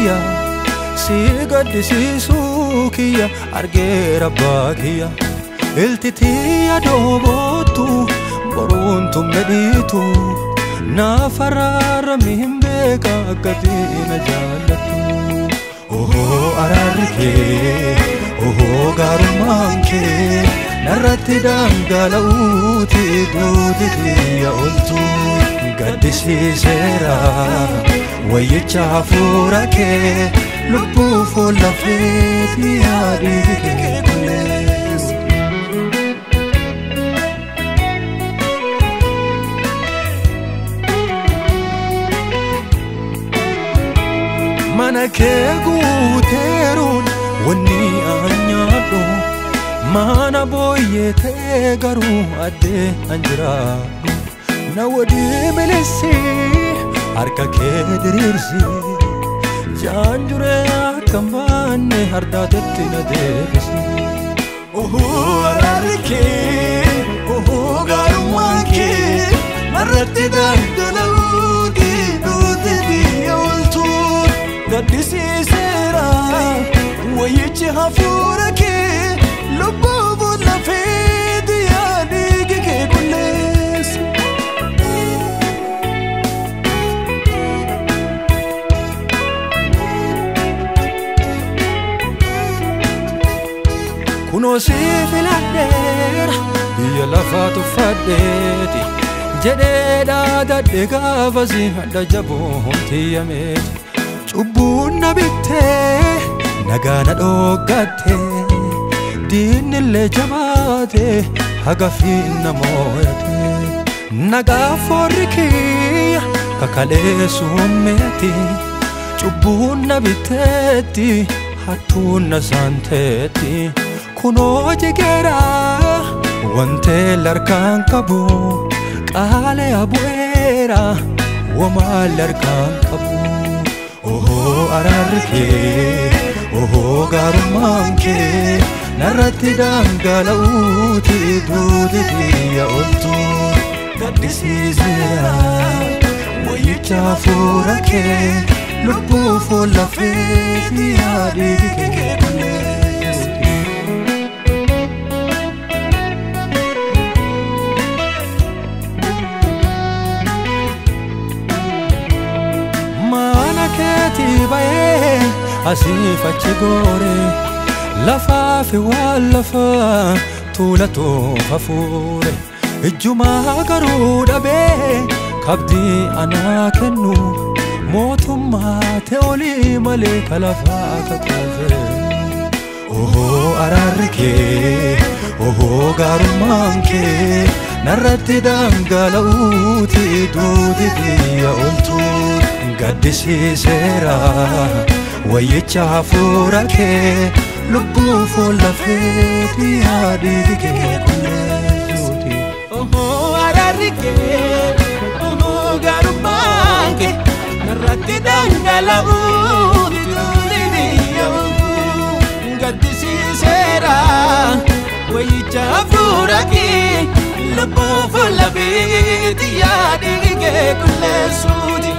kiyya si gaddisiisuu kiyya argeera abbaa kiyya iltitiya dooboottu boruuntu medhiitu naaf araarami hin beeka akkatiina jaallattu. Ohoo araarri kee ohoo gaarummaan kee narratti dhangala'uuti duuditiya oltu gaddisiiseera wayyicha hafuura kee lubbuuf lafeeti yaadii kee kulees. Mana kee guuteeruun wanni aanyaadhu mana booyyetee garuu addee anjiraadhu na wadii milisi harka kee diriirsi jaanjuree akkam baanne hardaatetti na deebisi. Ohoo araarri kee ohoo gaarummaan kee narratti dhangala'uuti duuditiya oltu gaddisiiseera wayyichi hafuura kee lubbuuf lafeeti yaadii kee kulees. Kunoo si filadheera biyya lafaa tuffadheeti jedhee dhaadadhe gaafasi hadha jaboon tiyyameeti. Cubbuun na bittee nagaa na dhoogattee diinillee jabaatee hagafiin na moo'atee nagaa foorri kiyya kakaleessuun meeti cubbuun na bitteetti hattuun na saanteetti kunoo jigeera wantee larkaan qabu qaalee abu'eera wamaa larkaan qabu. Ohoo araarri kee ohoo gaarummaan kee narratti dhangala'uuti duuditiya oltu gaddisiiseera wayyicha hafuura kee lubbuuf lafeeti yaadii kee kulees. Keeti bayee asiif achi goore lafaa fi waan lafaa tuulatuuf hafuure ijjumaa garuu dhabee kabdii anaa kennu mootummaa te'olii malee kalafaa kakaafe. Ohoo araarri kee ohoo gaarummaan kee narratti dhangala'uuti duuditiya oltu gaddisiiseera wayyicha hafuura kee lubbuuf lafeeti yaadii kee kuleessuuti. Ohoo araarri kee ohoo gaarummaan kee narratti dhangala'uuti duuditiya oltu gaddisiiseera wayyicha hafuura kee lubbuuf lafeeti yaadii kee kuleessuuti.